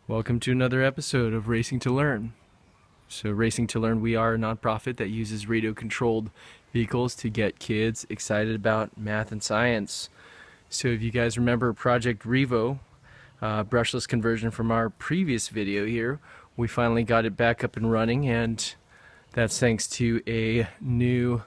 Welcome to another episode of Racing2Learn. So Racing2Learn, we are a nonprofit that uses radio-controlled vehicles to get kids excited about math and science. So if you guys remember Project Revo, Brushless Conversion from our previous video here, we finally got it back up and running, and that's thanks to a new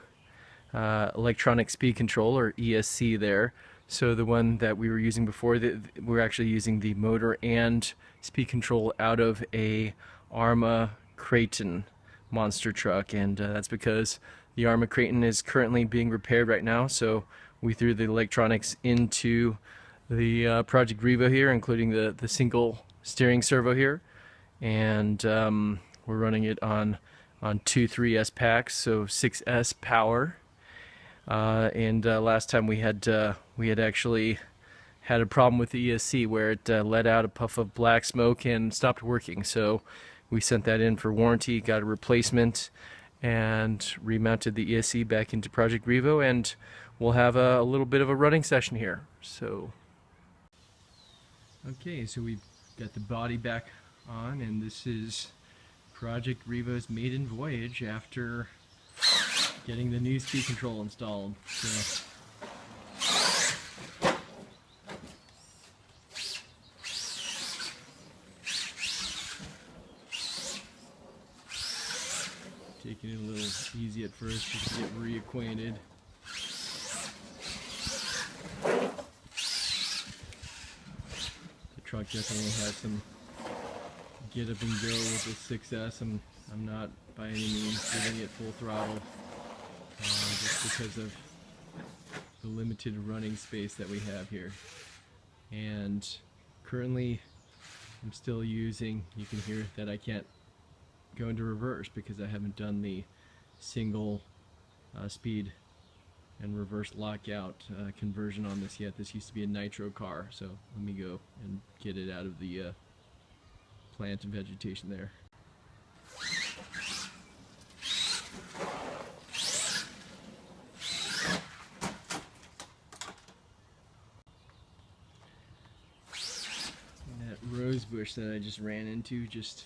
electronic speed control, or ESC there. So the one that we were using before, we're actually using the motor and speed control out of a Arrma Kraton monster truck, and that's because the Arrma Kraton is currently being repaired right now. So we threw the electronics into the Project Revo here, including the single steering servo here, and we're running it on 2 3S packs, so 6S power. And last time we had actually had a problem with the ESC where it let out a puff of black smoke and stopped working. So we sent that in for warranty, got a replacement, and remounted the ESC back into Project Revo, and we'll have a little bit of a running session here. So, okay, so we've got the body back on, and this is Project Revo's maiden voyage after getting the new speed control installed. So, taking it a little easy at first just to get reacquainted. The truck definitely has some get up and go with the 6S. I'm not by any means giving it full throttle, just because of the limited running space that we have here. And currently I'm still using, you can hear that I can't go into reverse because I haven't done the single speed and reverse lockout conversion on this yet. This used to be a nitro car, so let me go and get it out of the plant and vegetation there. And that rose bush that I just ran into just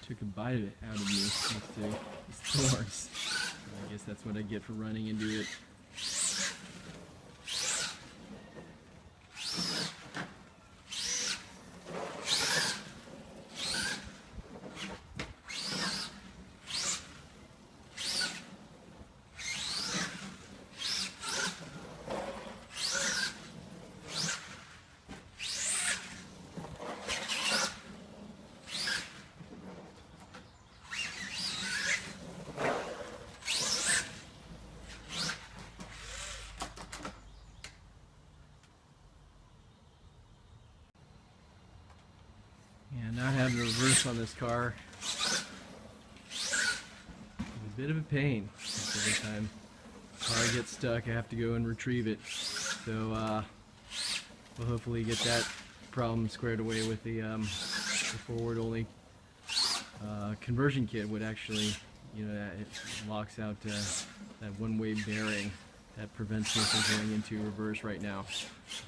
took a bite of it out of me next to these thorns. I guess that's what I get for running into it. And not having a reverse on this car is a bit of a pain. Every time the car gets stuck, I have to go and retrieve it. So we'll hopefully get that problem squared away with the forward-only conversion kit. Would actually, it locks out that one-way bearing that prevents me from going into reverse right now,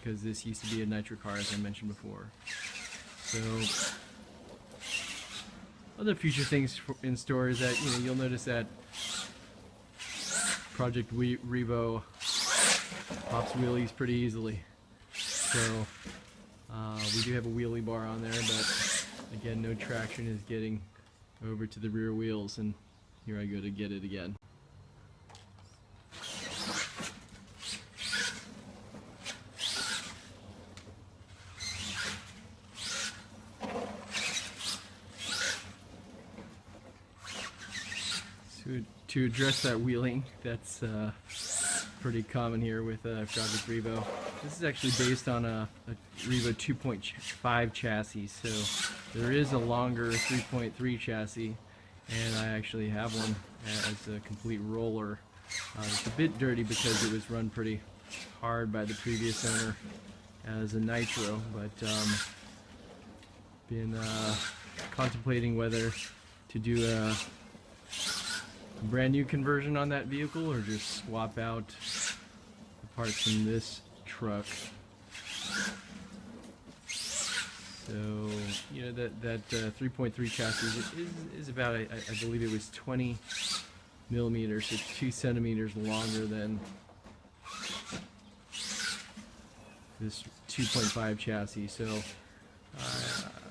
because this used to be a nitro car, as I mentioned before. So, other future things in store is that you'll notice that Project Revo pops wheelies pretty easily. So we do have a wheelie bar on there, but again, no traction is getting over to the rear wheels, and here I go to get it again. To address that wheeling, that's pretty common here with Project Revo. This is actually based on a Revo 2.5 chassis, so there is a longer 3.3 chassis, and I actually have one as a complete roller. It's a bit dirty because it was run pretty hard by the previous owner as a nitro, but been contemplating whether to do a brand new conversion on that vehicle or just swap out the parts from this truck So, you know, that 3.3 chassis is about, I believe it was 20 millimeters, so 2 centimeters longer than this 2.5 chassis. So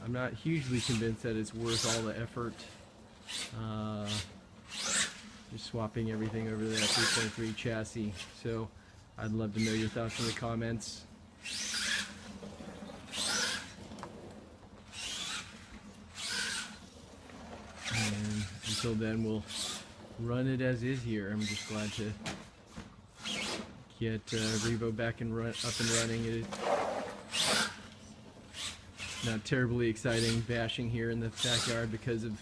I'm not hugely convinced that it's worth all the effort. Just swapping everything over to that 3.3 chassis. So I'd love to know your thoughts in the comments. And until then, we'll run it as is here. I'm just glad to get Revo back and up and running. It is not terribly exciting bashing here in the backyard because of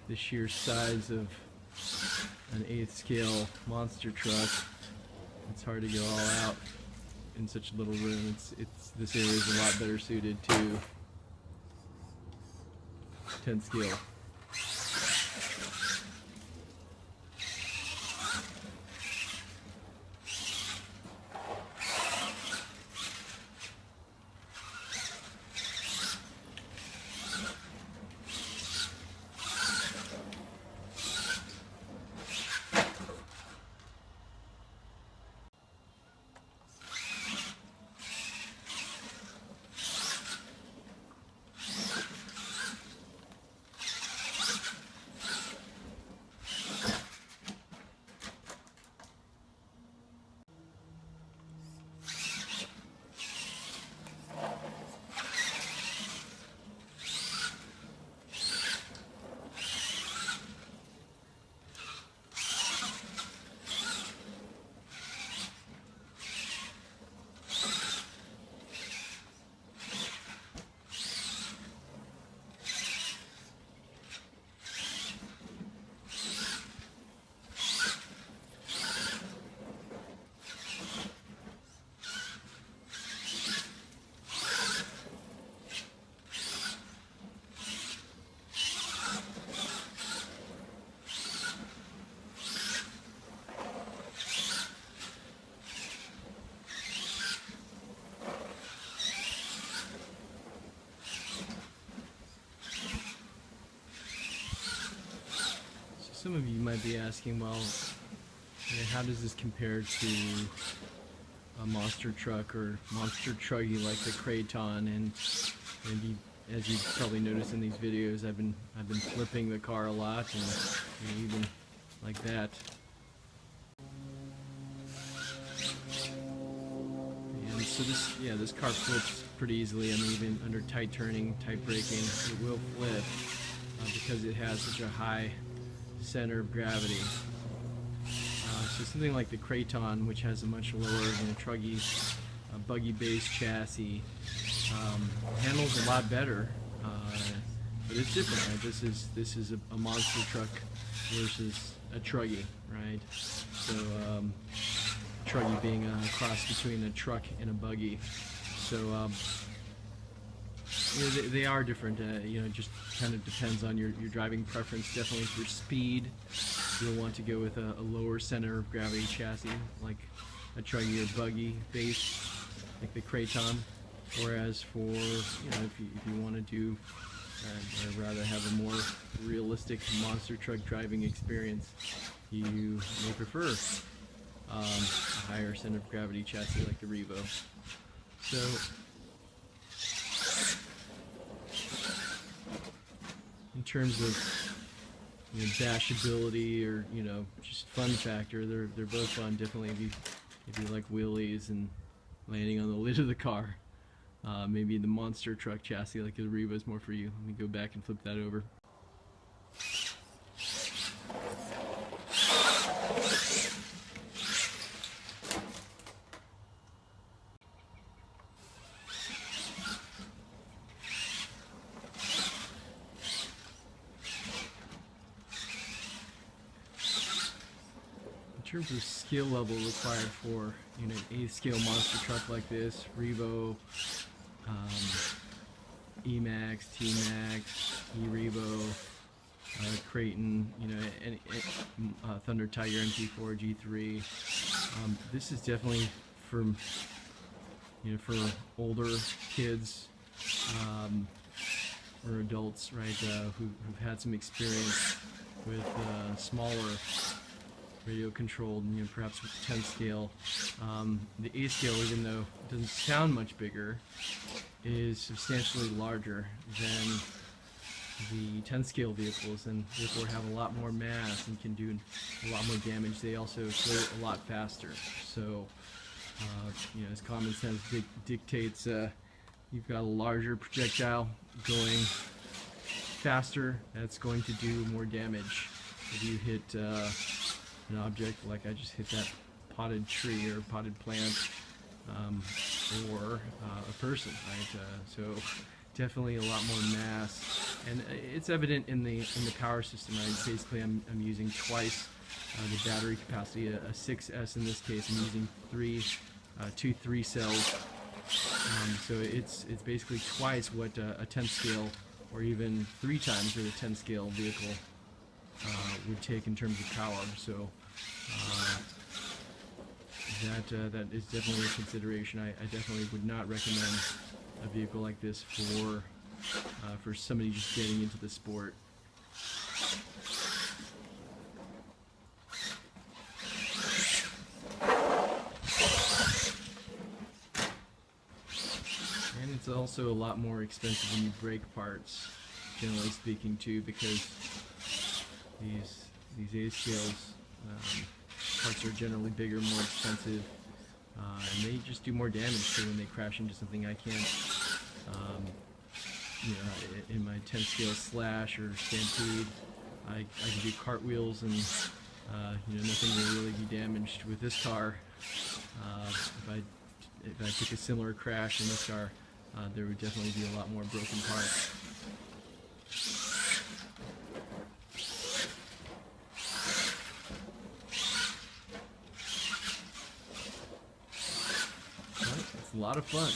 the sheer size of an 8th scale monster truck. It's hard to go all out in such little room. This area is a lot better suited to 10th scale. Some of you might be asking, well, how does this compare to a monster truck or monster truggy like the Kraton? And as you probably noticed in these videos, I've been flipping the car a lot, and even like that. And so this car flips pretty easily. I mean, even under tight turning, tight braking, it will flip because it has such a high center of gravity. So something like the Kraton, which has a much lower, truggy, buggy-based chassis, handles a lot better, but it's different. Right? This is a monster truck versus a truggy, right? So truggy being a cross between a truck and a buggy. So they are different. Just kind of depends on your driving preference. Definitely for speed, you'll want to go with a lower center of gravity chassis, like a truggy or buggy base, like the Kraton. Whereas for if you want to do, or rather have a more realistic monster truck driving experience, you may prefer a higher center of gravity chassis like the Revo. So. In terms of bashability or just fun factor, they're both fun. Definitely if you like wheelies and landing on the lid of the car. Maybe the monster truck chassis like the Revo is more for you. Let me go back and flip that over. In terms of skill level required for an 8th scale monster truck like this, Revo, E-Max, T-Max, E-Revo, Kraton, Thunder Tiger MT4, G3. This is definitely for older kids, or adults, right, who've had some experience with smaller radio-controlled, perhaps with 10 scale. The A scale, even though it doesn't sound much bigger, is substantially larger than the 10 scale vehicles, and therefore have a lot more mass and can do a lot more damage. They also float a lot faster. So, as common sense dictates, you've got a larger projectile going faster, that's going to do more damage. If you hit an object like I just hit that potted tree or potted plant, or a person, right? So definitely a lot more mass, and it's evident in the power system. Right? Basically, I'm using twice the battery capacity, a 6S in this case. I'm using two 3 cells, so it's basically twice what a 10 scale, or even 3 times what a 10 scale vehicle would take in terms of power. So that is definitely a consideration. I definitely would not recommend a vehicle like this for somebody just getting into the sport. And it's also a lot more expensive when you break parts, generally speaking, too, because these A scales parts are generally bigger, more expensive, and they just do more damage. So when they crash into something, I can't, in my 10 scale Slash or Stampede, I can do cartwheels and nothing will really be damaged. With this car, if I took a similar crash in this car, there would definitely be a lot more broken parts. But it's a lot of fun.